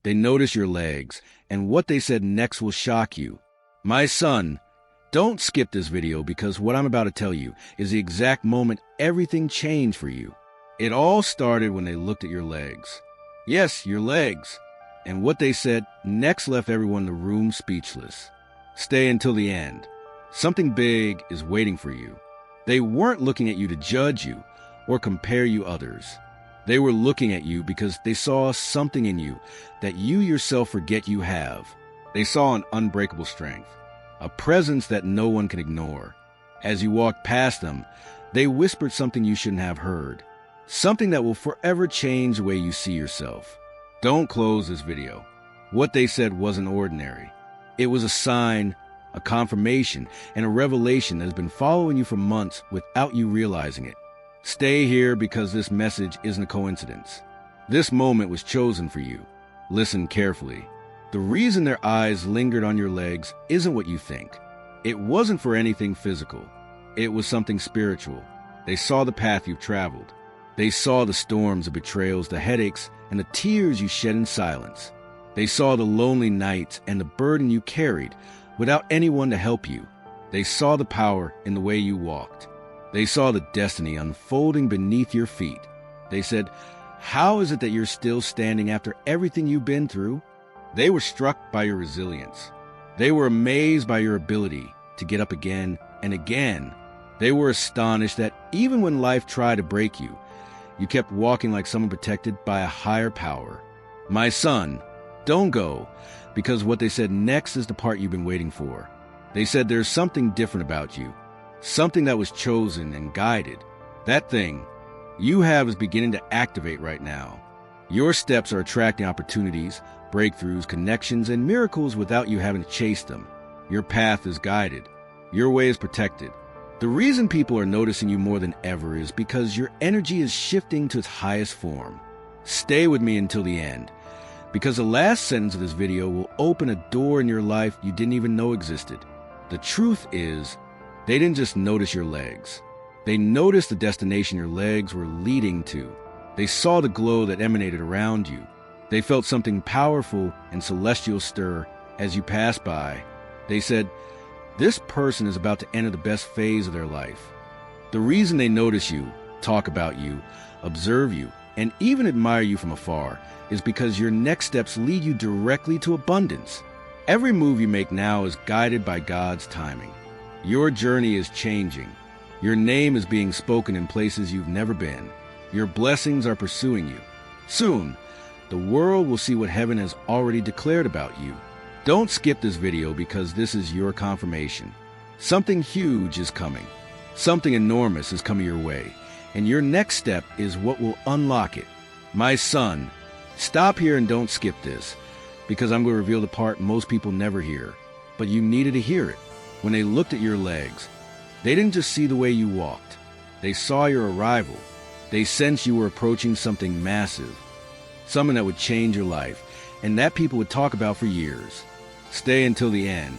They notice your legs, and what they said next will shock you. My son, don't skip this video because what I'm about to tell you is the exact moment everything changed for you. It all started when they looked at your legs. Yes, your legs. And what they said next left everyone in the room speechless. Stay until the end. Something big is waiting for you. They weren't looking at you to judge you or compare you others. They were looking at you because they saw something in you that you yourself forget you have. They saw an unbreakable strength, a presence that no one can ignore. As you walked past them, they whispered something you shouldn't have heard, something that will forever change the way you see yourself. Don't close this video. What they said wasn't ordinary. It was a sign, a confirmation, and a revelation that has been following you for months without you realizing it. Stay here because this message isn't a coincidence. This moment was chosen for you. Listen carefully. The reason their eyes lingered on your legs isn't what you think. It wasn't for anything physical. It was something spiritual. They saw the path you've traveled. They saw the storms, the betrayals, the headaches, and the tears you shed in silence. They saw the lonely nights and the burden you carried without anyone to help you. They saw the power in the way you walked. They saw the destiny unfolding beneath your feet. They said, "How is it that you're still standing after everything you've been through?" They were struck by your resilience. They were amazed by your ability to get up again and again. They were astonished that even when life tried to break you, you kept walking like someone protected by a higher power. My son, don't go, because what they said next is the part you've been waiting for. They said there's something different about you, something that was chosen and guided. That thing you have is beginning to activate right now. Your steps are attracting opportunities, breakthroughs, connections, and miracles without you having to chase them. Your path is guided. Your way is protected. The reason people are noticing you more than ever is because your energy is shifting to its highest form. Stay with me until the end, because the last sentence of this video will open a door in your life you didn't even know existed. The truth is, they didn't just notice your legs. They noticed the destination your legs were leading to. They saw the glow that emanated around you. They felt something powerful and celestial stir as you passed by. They said, "This person is about to enter the best phase of their life." The reason they notice you, talk about you, observe you, and even admire you from afar is because your next steps lead you directly to abundance. Every move you make now is guided by God's timing. Your journey is changing. Your name is being spoken in places you've never been. Your blessings are pursuing you. Soon, the world will see what heaven has already declared about you. Don't skip this video because this is your confirmation. Something huge is coming. Something enormous is coming your way, and your next step is what will unlock it. My son, stop here and don't skip this, because I'm going to reveal the part most people never hear, but you needed to hear it. When they looked at your legs, they didn't just see the way you walked. They saw your arrival. They sensed you were approaching something massive, something that would change your life, and that people would talk about for years. Stay until the end.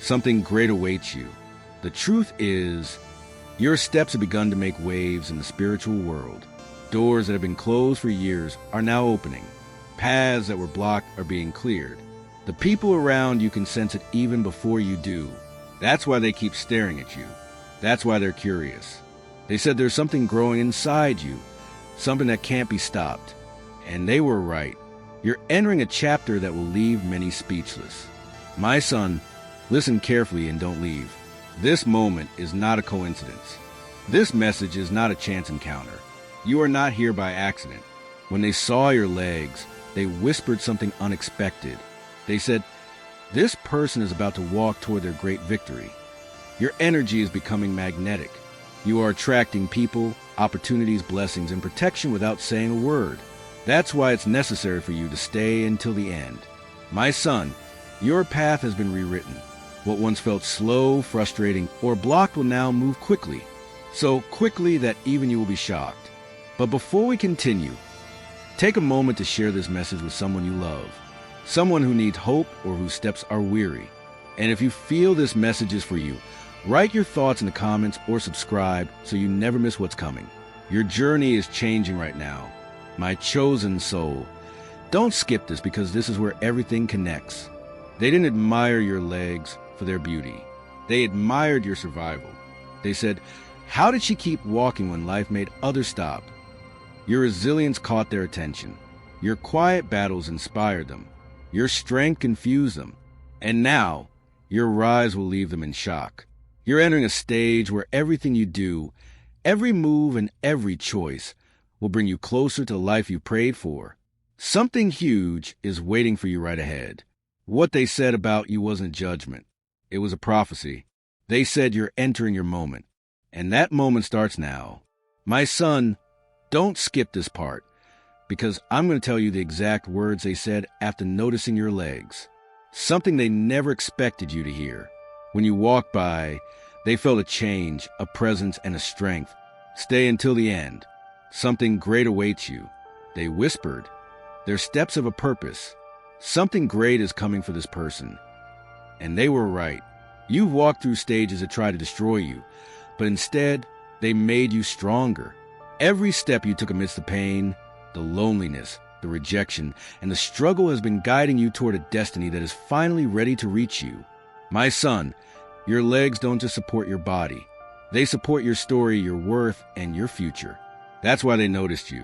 Something great awaits you. The truth is, your steps have begun to make waves in the spiritual world. Doors that have been closed for years are now opening. Paths that were blocked are being cleared. The people around you can sense it even before you do. That's why they keep staring at you. That's why they're curious. They said there's something growing inside you, something that can't be stopped. And they were right. You're entering a chapter that will leave many speechless. My son, listen carefully and don't leave. This moment is not a coincidence. This message is not a chance encounter. You are not here by accident. When they saw your legs, they whispered something unexpected. They said, "This person is about to walk toward their great victory." Your energy is becoming magnetic. You are attracting people, opportunities, blessings, and protection without saying a word. That's why it's necessary for you to stay until the end. My son, your path has been rewritten. What once felt slow, frustrating, or blocked will now move quickly. So quickly that even you will be shocked. But before we continue, take a moment to share this message with someone you love, someone who needs hope or whose steps are weary. And if you feel this message is for you, write your thoughts in the comments or subscribe so you never miss what's coming. Your journey is changing right now. My chosen soul, Don't skip this because this is where everything connects. They didn't admire your legs for their beauty. They admired your survival. They said, how did she keep walking when life made others stop? Your resilience caught their attention. Your quiet battles inspired them. Your strength confused them. And now, your rise will leave them in shock. You're entering a stage where everything you do, every move and every choice, will bring you closer to the life you prayed for. Something huge is waiting for you right ahead. What they said about you wasn't judgment. It was a prophecy. They said you're entering your moment. And that moment starts now. My son, don't skip this part, because I'm going to tell you the exact words they said after noticing your legs. Something they never expected you to hear. When you walked by, they felt a change, a presence, and a strength. Stay until the end. Something great awaits you. They whispered. Their steps have a purpose. Something great is coming for this person. And they were right. You've walked through stages that tried to destroy you, but instead, they made you stronger. Every step you took amidst the pain, the loneliness, the rejection, and the struggle has been guiding you toward a destiny that is finally ready to reach you. My son, your legs don't just support your body. They support your story, your worth, and your future. That's why they noticed you.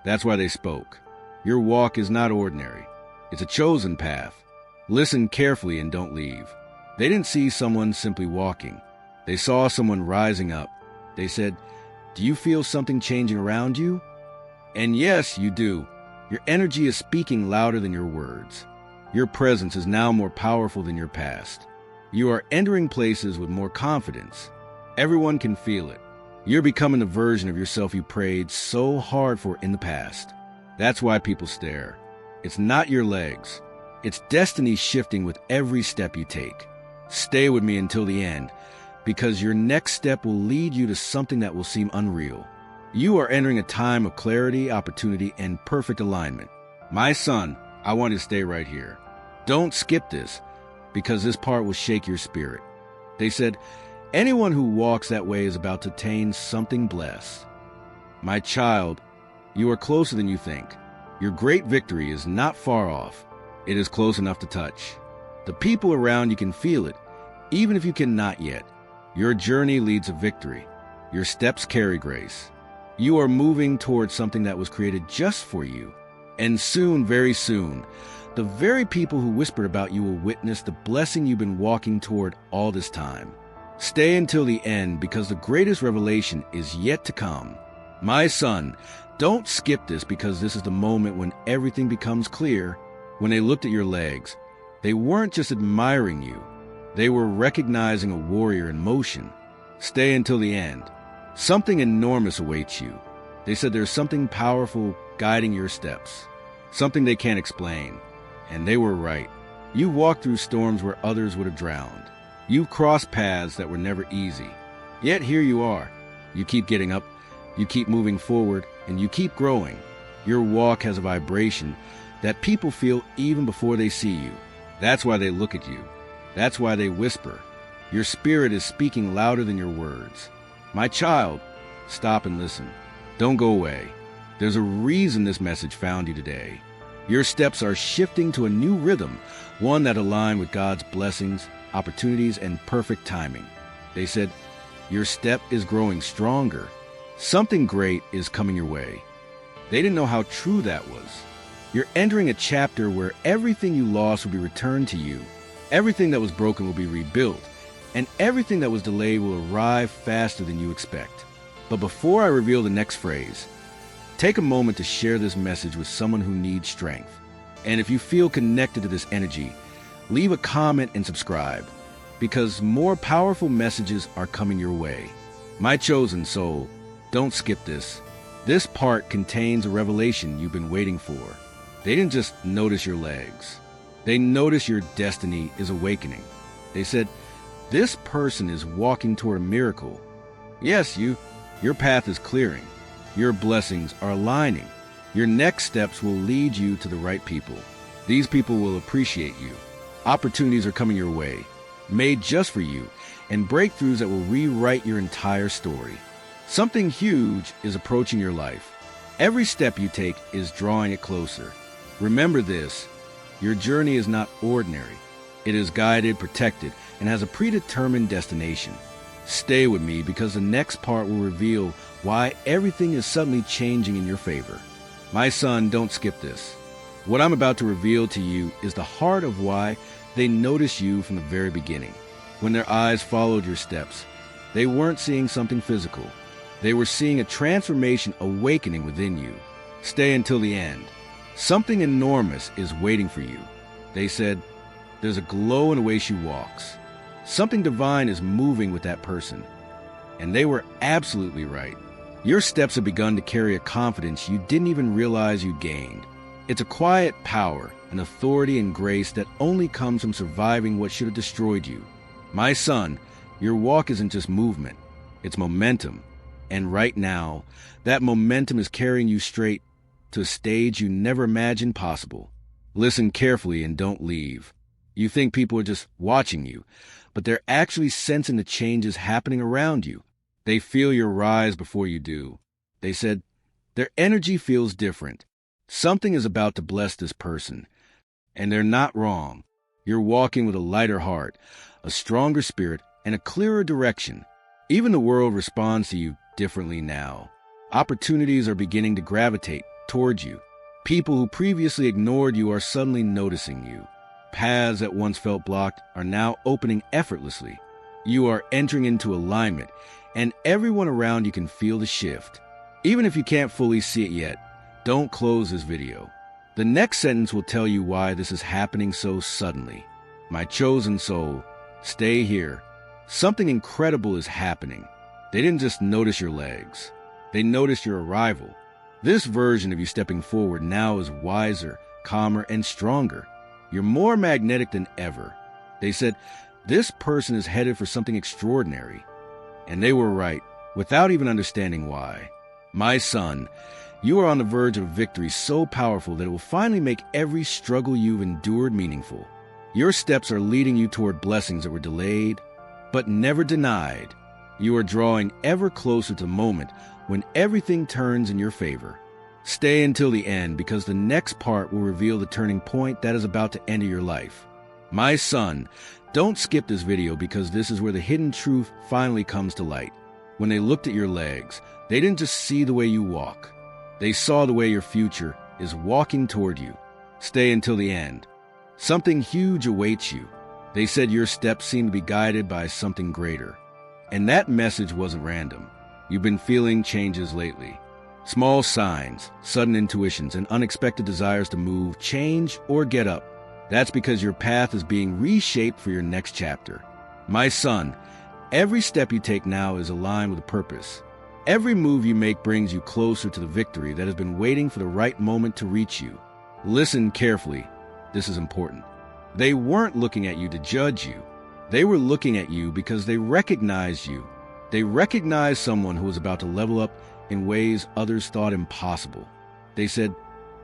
That's why they spoke. Your walk is not ordinary. It's a chosen path. Listen carefully and don't leave. They didn't see someone simply walking. They saw someone rising up. They said, do you feel something changing around you? And yes, you do. Your energy is speaking louder than your words. Your presence is now more powerful than your past. You are entering places with more confidence. Everyone can feel it. You're becoming the version of yourself you prayed so hard for in the past. That's why people stare. It's not your legs. It's destiny shifting with every step you take. Stay with me until the end, because your next step will lead you to something that will seem unreal. You are entering a time of clarity, opportunity, and perfect alignment. My son, I want you to stay right here. Don't skip this, because this part will shake your spirit. They said, anyone who walks that way is about to attain something blessed. My child, you are closer than you think. Your great victory is not far off. It is close enough to touch. The people around you can feel it, even if you cannot yet. Your journey leads to victory. Your steps carry grace. You are moving towards something that was created just for you. And soon, very soon, the very people who whispered about you will witness the blessing you've been walking toward all this time. Stay until the end, because the greatest revelation is yet to come. My son, don't skip this, because this is the moment when everything becomes clear. When they looked at your legs, they weren't just admiring you. They were recognizing a warrior in motion. Stay until the end. Something enormous awaits you. They said there's something powerful guiding your steps. Something they can't explain. And they were right. You walked through storms where others would have drowned. You crossed paths that were never easy. Yet here you are. You keep getting up, you keep moving forward, and you keep growing. Your walk has a vibration that people feel even before they see you. That's why they look at you. That's why they whisper. Your spirit is speaking louder than your words. My child, stop and listen. Don't go away. There's a reason this message found you today. Your steps are shifting to a new rhythm, one that aligns with God's blessings, opportunities, and perfect timing. They said, your step is growing stronger. Something great is coming your way. They didn't know how true that was. You're entering a chapter where everything you lost will be returned to you. Everything that was broken will be rebuilt, and everything that was delayed will arrive faster than you expect. But before I reveal the next phrase, take a moment to share this message with someone who needs strength. And if you feel connected to this energy, leave a comment and subscribe, because more powerful messages are coming your way. My chosen soul, don't skip this. This part contains a revelation you've been waiting for. They didn't just notice your legs. They noticed your destiny is awakening. They said, this person is walking toward a miracle. Yes, your path is clearing. Your blessings are aligning. Your next steps will lead you to the right people. These people will appreciate you. Opportunities are coming your way, made just for you, and breakthroughs that will rewrite your entire story. Something huge is approaching your life. Every step you take is drawing it closer. Remember this, your journey is not ordinary. It is guided, protected, and has a predetermined destination. Stay with me because the next part will reveal why everything is suddenly changing in your favor. My son, don't skip this. What I'm about to reveal to you is the heart of why they noticed you from the very beginning. When their eyes followed your steps, they weren't seeing something physical. They were seeing a transformation awakening within you. Stay until the end. Something enormous is waiting for you. They said, there's a glow in the way she walks. Something divine is moving with that person. And they were absolutely right. Your steps have begun to carry a confidence you didn't even realize you gained. It's a quiet power, an authority and grace that only comes from surviving what should have destroyed you. My son, your walk isn't just movement, it's momentum. And right now, that momentum is carrying you straight to a stage you never imagined possible. Listen carefully and don't leave. You think people are just watching you, but they're actually sensing the changes happening around you. They feel your rise before you do. They said, their energy feels different. Something is about to bless this person. And they're not wrong. You're walking with a lighter heart, a stronger spirit, and a clearer direction. Even the world responds to you differently now. Opportunities are beginning to gravitate towards you. People who previously ignored you are suddenly noticing you. Paths that once felt blocked are now opening effortlessly. You are entering into alignment, and everyone around you can feel the shift. Even if you can't fully see it yet, don't close this video. The next sentence will tell you why this is happening so suddenly. My chosen soul, stay here. Something incredible is happening. They didn't just notice your legs. They noticed your arrival. This version of you stepping forward now is wiser, calmer, and stronger. You're more magnetic than ever. They said, this person is headed for something extraordinary. And they were right, without even understanding why. My son, you are on the verge of a victory so powerful that it will finally make every struggle you've endured meaningful. Your steps are leading you toward blessings that were delayed, but never denied. You are drawing ever closer to the moment when everything turns in your favor. Stay until the end because the next part will reveal the turning point that is about to enter your life. My son, don't skip this video because this is where the hidden truth finally comes to light. When they looked at your legs, they didn't just see the way you walk. They saw the way your future is walking toward you. Stay until the end. Something huge awaits you. They said your steps seem to be guided by something greater. And that message wasn't random. You've been feeling changes lately. Small signs, sudden intuitions, and unexpected desires to move, change, or get up. That's because your path is being reshaped for your next chapter. My son, every step you take now is aligned with a purpose. Every move you make brings you closer to the victory that has been waiting for the right moment to reach you. Listen carefully. This is important. They weren't looking at you to judge you. They were looking at you because they recognized you. They recognized someone who was about to level up in ways others thought impossible. They said,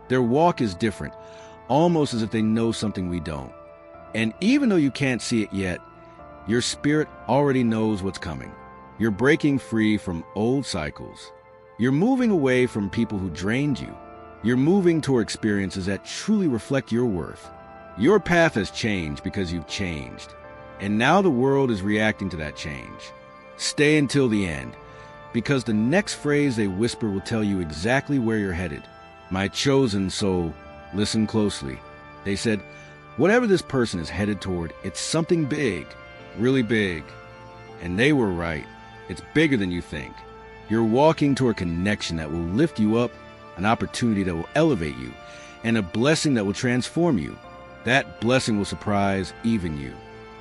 their walk is different, almost as if they know something we don't. And even though you can't see it yet, your spirit already knows what's coming. You're breaking free from old cycles. You're moving away from people who drained you. You're moving toward experiences that truly reflect your worth. Your path has changed because you've changed. And now the world is reacting to that change. Stay until the end, because the next phrase they whisper will tell you exactly where you're headed. My chosen soul, listen closely. They said, whatever this person is headed toward, it's something big, really big. And they were right. It's bigger than you think. You're walking toward a connection that will lift you up, an opportunity that will elevate you, and a blessing that will transform you. That blessing will surprise even you.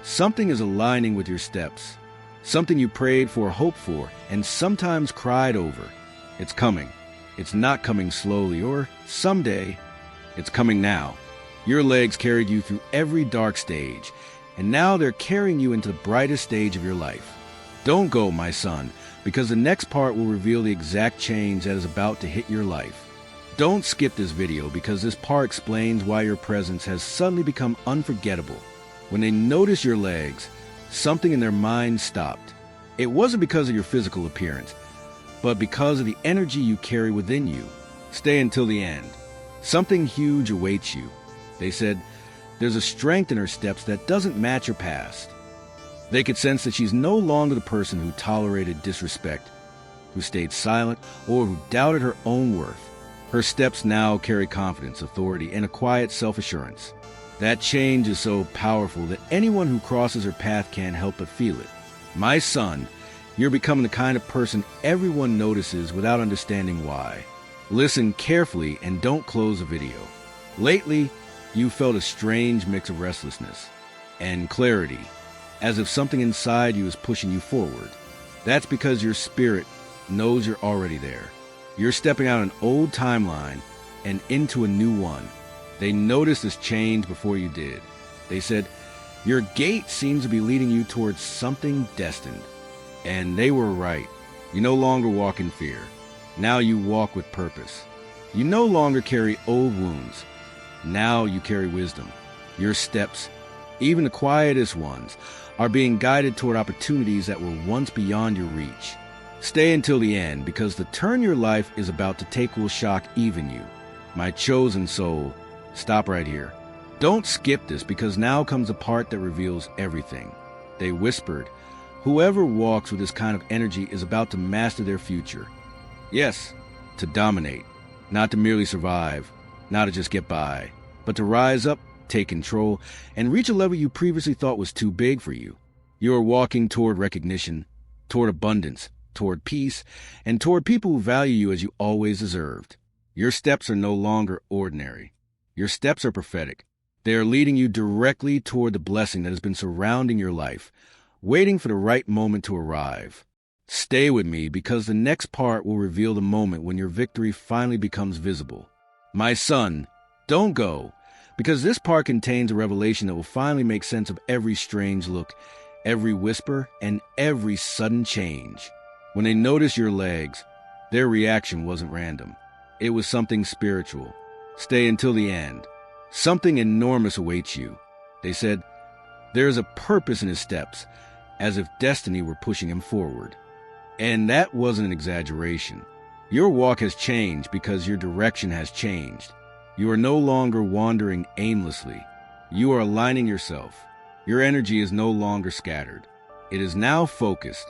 Something is aligning with your steps. Something you prayed for, hoped for, and sometimes cried over. It's coming. It's not coming slowly or someday. It's coming now. Your legs carried you through every dark stage, and now they're carrying you into the brightest stage of your life. Don't go, my son, because the next part will reveal the exact change that is about to hit your life. Don't skip this video because this part explains why your presence has suddenly become unforgettable. When they noticed your legs, something in their mind stopped. It wasn't because of your physical appearance, but because of the energy you carry within you. Stay until the end. Something huge awaits you. They said, there's a strength in her steps that doesn't match her past. They could sense that she's no longer the person who tolerated disrespect, who stayed silent, or who doubted her own worth. Her steps now carry confidence, authority, and a quiet self-assurance. That change is so powerful that anyone who crosses her path can't help but feel it. My son, you're becoming the kind of person everyone notices without understanding why. Listen carefully and don't close the video. Lately, you felt a strange mix of restlessness and clarity, as if something inside you is pushing you forward. That's because your spirit knows you're already there. You're stepping out an old timeline and into a new one. They noticed this change before you did. They said, your gait seems to be leading you towards something destined. And they were right. You no longer walk in fear. Now you walk with purpose. You no longer carry old wounds. Now you carry wisdom. Your steps, even the quietest ones, are being guided toward opportunities that were once beyond your reach. Stay until the end, because the turn your life is about to take will shock even you. My chosen soul, stop right here. Don't skip this, because now comes a part that reveals everything. They whispered, whoever walks with this kind of energy is about to master their future. Yes, to dominate, not to merely survive, not to just get by, but to rise up, take control, and reach a level you previously thought was too big for you. You are walking toward recognition, toward abundance, toward peace, and toward people who value you as you always deserved. Your steps are no longer ordinary. Your steps are prophetic. They are leading you directly toward the blessing that has been surrounding your life, waiting for the right moment to arrive. Stay with me, because the next part will reveal the moment when your victory finally becomes visible. My son, don't go, because this part contains a revelation that will finally make sense of every strange look, every whisper, and every sudden change. When they noticed your legs, their reaction wasn't random. It was something spiritual. Stay until the end. Something enormous awaits you. They said, there is a purpose in his steps, as if destiny were pushing him forward. And that wasn't an exaggeration. Your walk has changed because your direction has changed. You are no longer wandering aimlessly. You are aligning yourself. Your energy is no longer scattered. It is now focused,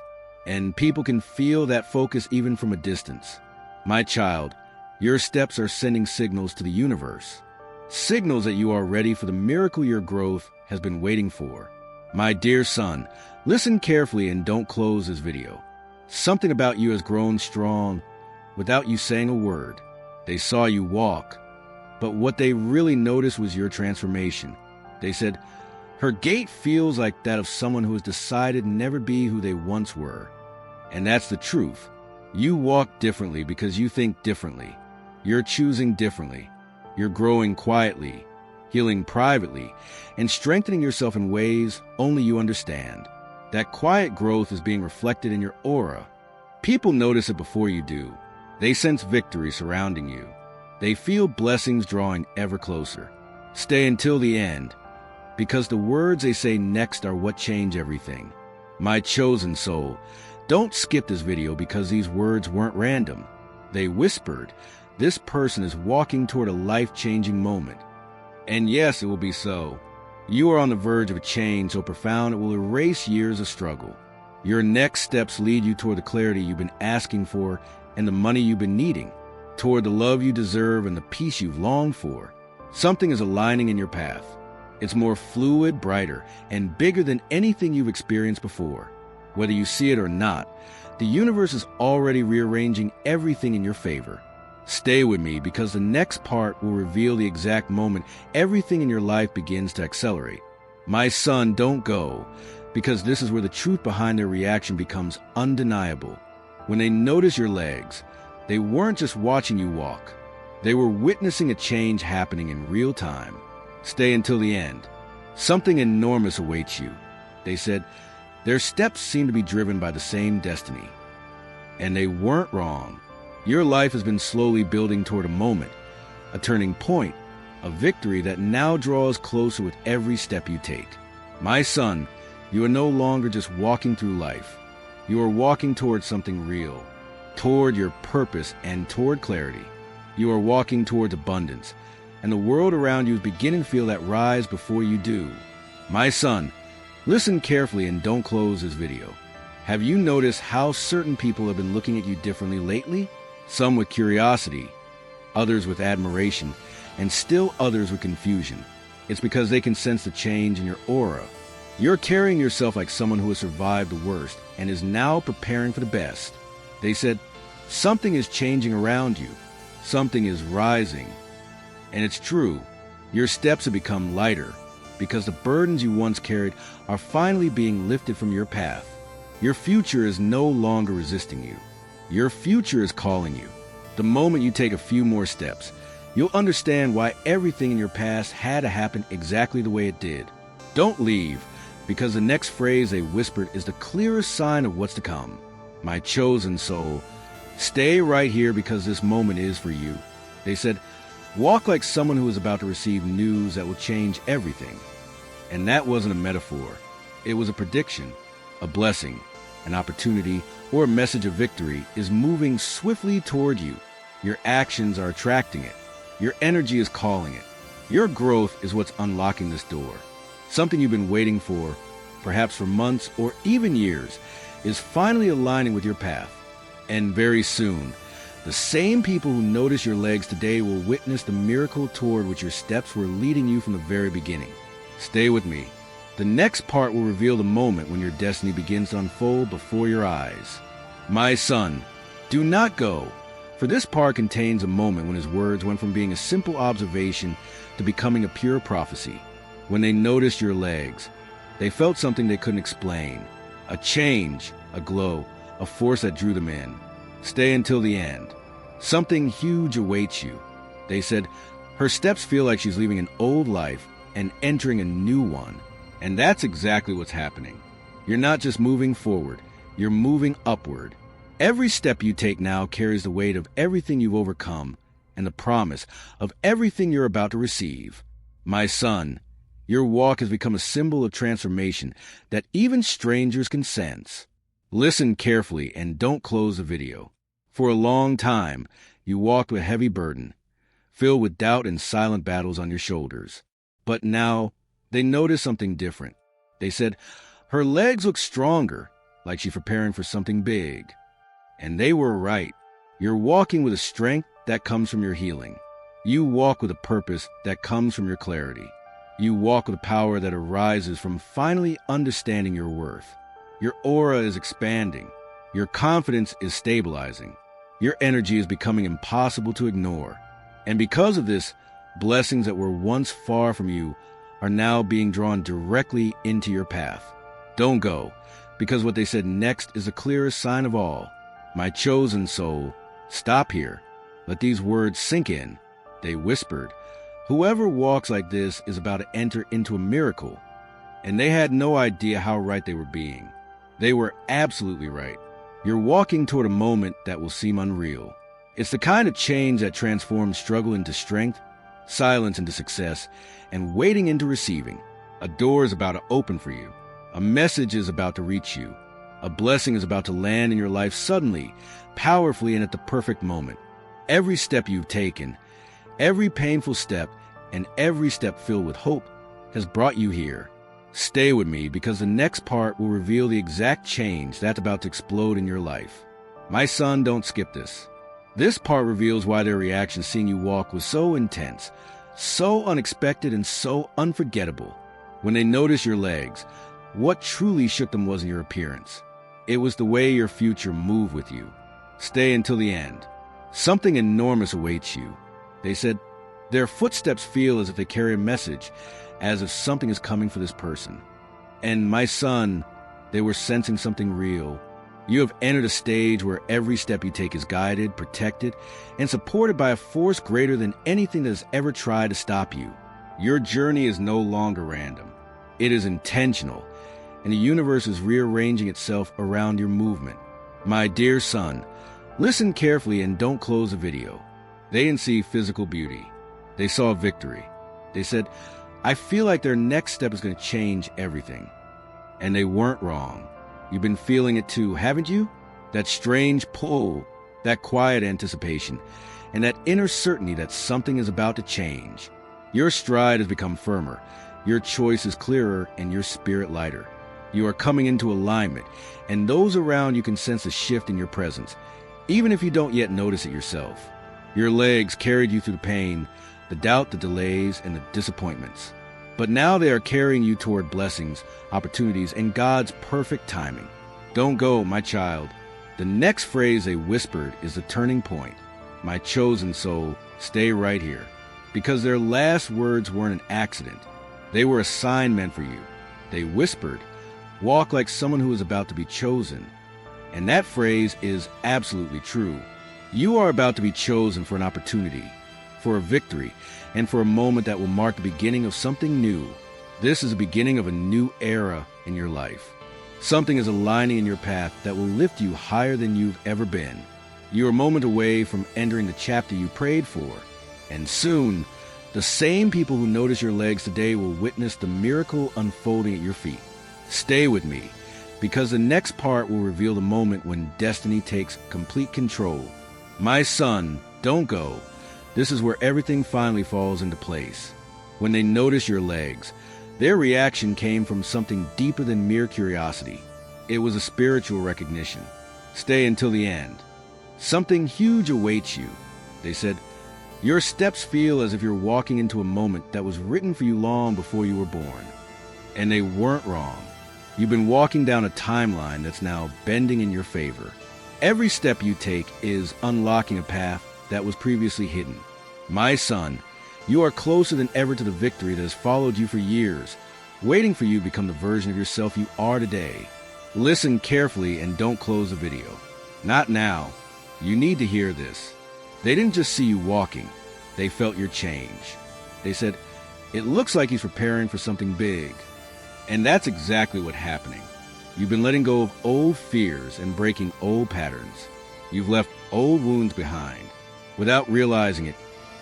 and people can feel that focus even from a distance. My child, your steps are sending signals to the universe. Signals that you are ready for the miracle your growth has been waiting for. My dear son, listen carefully and don't close this video. Something about you has grown strong without you saying a word. They saw you walk, but what they really noticed was your transformation. They said, her gait feels like that of someone who has decided never be who they once were. And that's the truth. You walk differently because you think differently. You're choosing differently. You're growing quietly, healing privately, and strengthening yourself in ways only you understand. That quiet growth is being reflected in your aura. People notice it before you do. They sense victory surrounding you. They feel blessings drawing ever closer. Stay until the end, because the words they say next are what change everything. My chosen soul, don't skip this video, because these words weren't random. They whispered, this person is walking toward a life-changing moment. And yes, it will be so. You are on the verge of a change so profound it will erase years of struggle. Your next steps lead you toward the clarity you've been asking for and the money you've been needing, toward the love you deserve and the peace you've longed for. Something is aligning in your path. It's more fluid, brighter, and bigger than anything you've experienced before. Whether you see it or not, the universe is already rearranging everything in your favor. Stay with me, because the next part will reveal the exact moment everything in your life begins to accelerate. My son, don't go, because this is where the truth behind their reaction becomes undeniable. When they notice your legs, they weren't just watching you walk. They were witnessing a change happening in real time. Stay until the end. Something enormous awaits you. They said, their steps seem to be driven by the same destiny. And they weren't wrong. Your life has been slowly building toward a moment, a turning point, a victory that now draws closer with every step you take. My son, you are no longer just walking through life. You are walking toward something real, toward your purpose and toward clarity. You are walking towards abundance, and the world around you is beginning to feel that rise before you do. My son, listen carefully and don't close this video. Have you noticed how certain people have been looking at you differently lately? Some with curiosity, others with admiration, and still others with confusion. It's because they can sense the change in your aura. You're carrying yourself like someone who has survived the worst and is now preparing for the best. They said, something is changing around you. Something is rising. And it's true. Your steps have become lighter because the burdens you once carried are finally being lifted from your path. Your future is no longer resisting you. Your future is calling you. The moment you take a few more steps, you'll understand why everything in your past had to happen exactly the way it did. Don't leave, because the next phrase they whispered is the clearest sign of what's to come. My chosen soul, stay right here because this moment is for you. They said, walk like someone who is about to receive news that will change everything. And that wasn't a metaphor. It was a prediction, a blessing, an opportunity, or a message of victory is moving swiftly toward you. Your actions are attracting it. Your energy is calling it. Your growth is what's unlocking this door. Something you've been waiting for, perhaps for months or even years, is finally aligning with your path. And very soon, the same people who notice your legs today will witness the miracle toward which your steps were leading you from the very beginning. Stay with me. The next part will reveal the moment when your destiny begins to unfold before your eyes. My son, do not go, for this part contains a moment when his words went from being a simple observation to becoming a pure prophecy. When they noticed your legs, they felt something they couldn't explain. A change, a glow, a force that drew them in. Stay until the end. Something huge awaits you. They said, her steps feel like she's leaving an old life and entering a new one. And that's exactly what's happening. You're not just moving forward, you're moving upward. Every step you take now carries the weight of everything you've overcome and the promise of everything you're about to receive. My son, your walk has become a symbol of transformation that even strangers can sense. Listen carefully and don't close the video. For a long time, you walked with a heavy burden, filled with doubt and silent battles on your shoulders. But now, they noticed something different. They said, her legs look stronger, like she's preparing for something big. And they were right. You're walking with a strength that comes from your healing. You walk with a purpose that comes from your clarity. You walk with a power that arises from finally understanding your worth. Your aura is expanding. Your confidence is stabilizing. Your energy is becoming impossible to ignore. And because of this, blessings that were once far from you are now being drawn directly into your path. Don't go, because what they said next is the clearest sign of all. My chosen soul, stop here. Let these words sink in. They whispered, whoever walks like this is about to enter into a miracle. And they had no idea how right they were being. They were absolutely right. You're walking toward a moment that will seem unreal. It's the kind of change that transforms struggle into strength, silence into success, and waiting into receiving. A door is about to open for you. A message is about to reach you. A blessing is about to land in your life suddenly, powerfully, and at the perfect moment. Every step you've taken, every painful step, and every step filled with hope has brought you here. Stay with me because the next part will reveal the exact change that's about to explode in your life. My son, don't skip this. This part reveals why their reaction seeing you walk was so intense, so unexpected, and so unforgettable. When they noticed your legs, what truly shook them wasn't your appearance. It was the way your future moved with you. Stay until the end. Something enormous awaits you. They said, their footsteps feel as if they carry a message, as if something is coming for this person. And my son, they were sensing something real. You have entered a stage where every step you take is guided, protected, and supported by a force greater than anything that has ever tried to stop you. Your journey is no longer random. It is intentional, and the universe is rearranging itself around your movement. My dear son, listen carefully and don't close the video. They didn't see physical beauty. They saw victory. They said, I feel like their next step is going to change everything. And they weren't wrong. You've been feeling it too, haven't you? That strange pull, that quiet anticipation. and that inner certainty that something is about to change. Your stride has become firmer, your choice is clearer, and your spirit lighter. You are coming into alignment, and those around you can sense a shift in your presence, even if you don't yet notice it yourself. Your legs carried you through the pain, the doubt, the delays, and the disappointments. But now they are carrying you toward blessings, opportunities, and God's perfect timing. Don't go, my child. The next phrase they whispered is the turning point. My chosen soul, stay right here. Because their last words weren't an accident. They were a sign meant for you. They whispered, walk like someone who is about to be chosen. And that phrase is absolutely true. You are about to be chosen for an opportunity, for a victory, and for a moment that will mark the beginning of something new. This is the beginning of a new era in your life. Something is aligning in your path that will lift you higher than you've ever been. You are a moment away from entering the chapter you prayed for. And soon, the same people who notice your legs today will witness the miracle unfolding at your feet. Stay with me, because the next part will reveal the moment when destiny takes complete control. My son, don't go. This is where everything finally falls into place. When they notice your legs, their reaction came from something deeper than mere curiosity. It was a spiritual recognition. Stay until the end. Something huge awaits you. They said, your steps feel as if you're walking into a moment that was written for you long before you were born. And they weren't wrong. You've been walking down a timeline that's now bending in your favor. Every step you take is unlocking a path that was previously hidden. My son, you are closer than ever to the victory that has followed you for years, waiting for you to become the version of yourself you are today. Listen carefully and don't close the video. Not now. You need to hear this. They didn't just see you walking. They felt your change. They said, it looks like he's preparing for something big. And that's exactly what's happening. You've been letting go of old fears and breaking old patterns. You've left old wounds behind. Without realizing it,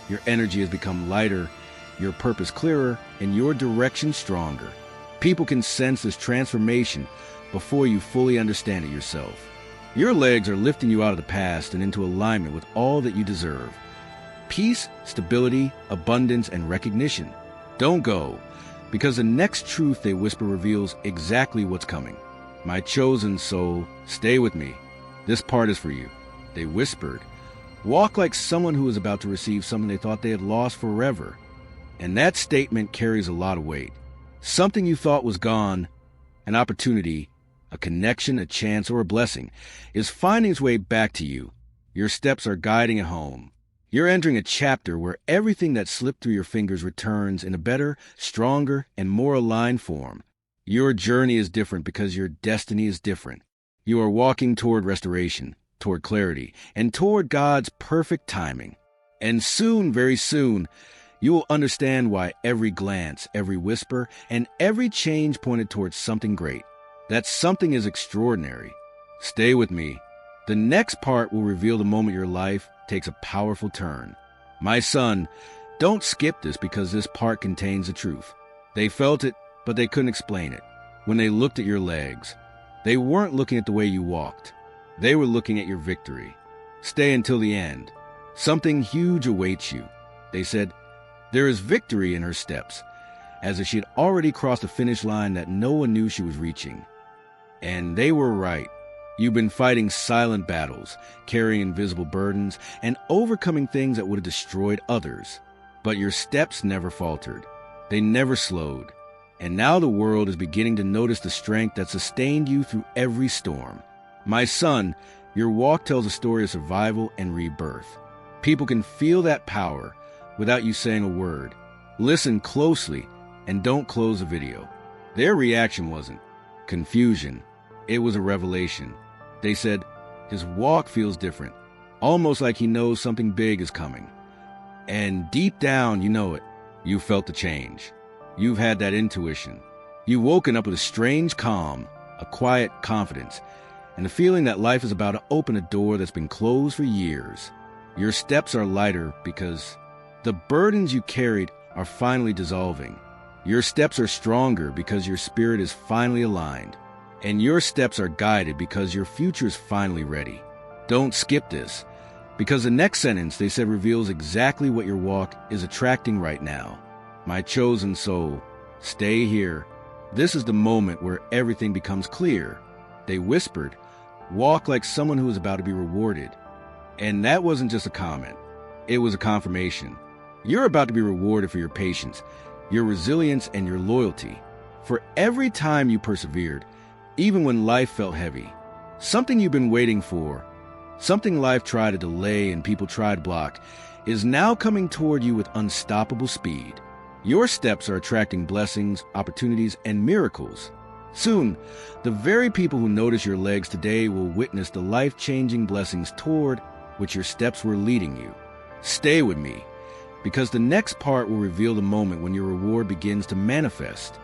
your energy has become lighter, your purpose clearer, and your direction stronger. People can sense this transformation before you fully understand it yourself. Your legs are lifting you out of the past and into alignment with all that you deserve. Peace, stability, abundance, and recognition. Don't go, because the next truth they whisper reveals exactly what's coming. My chosen soul, stay with me. This part is for you. They whispered, walk like someone who is about to receive something they thought they had lost forever. And that statement carries a lot of weight. Something you thought was gone, an opportunity, a connection, a chance, or a blessing, is finding its way back to you. Your steps are guiding it home. You're entering a chapter where everything that slipped through your fingers returns in a better, stronger, and more aligned form. Your journey is different because your destiny is different. You are walking toward restoration, toward clarity, and toward God's perfect timing. And soon, very soon, you will understand why every glance, every whisper, and every change pointed towards something great. That something is extraordinary. Stay with me. The next part will reveal the moment your life takes a powerful turn. My son, don't skip this because this part contains the truth. They felt it, but they couldn't explain it. When they looked at your legs, they weren't looking at the way you walked. They were looking at your victory. Stay until the end. Something huge awaits you. They said, there is victory in her steps, as if she had already crossed a finish line that no one knew she was reaching. And they were right. You've been fighting silent battles, carrying invisible burdens, and overcoming things that would have destroyed others. But your steps never faltered. They never slowed. And now the world is beginning to notice the strength that sustained you through every storm. My son, your walk tells a story of survival and rebirth. People can feel that power without you saying a word. Listen closely and don't close the video. Their reaction wasn't confusion. It was a revelation. They said, his walk feels different, almost like he knows something big is coming. And deep down, you know it. You felt the change. You've had that intuition. You've woken up with a strange calm, a quiet confidence, and the feeling that life is about to open a door that's been closed for years. Your steps are lighter because the burdens you carried are finally dissolving. Your steps are stronger because your spirit is finally aligned. And your steps are guided because your future is finally ready. Don't skip this. Because the next sentence they said reveals exactly what your walk is attracting right now. My chosen soul, stay here. This is the moment where everything becomes clear. They whispered, walk like someone who is about to be rewarded. And that wasn't just a comment. It was a confirmation. You're about to be rewarded for your patience, your resilience, and your loyalty. For every time you persevered, even when life felt heavy, something you've been waiting for, something life tried to delay and people tried to block, is now coming toward you with unstoppable speed. Your steps are attracting blessings, opportunities, and miracles. Soon, the very people who notice your legs today will witness the life-changing blessings toward which your steps were leading you. Stay with me, because the next part will reveal the moment when your reward begins to manifest.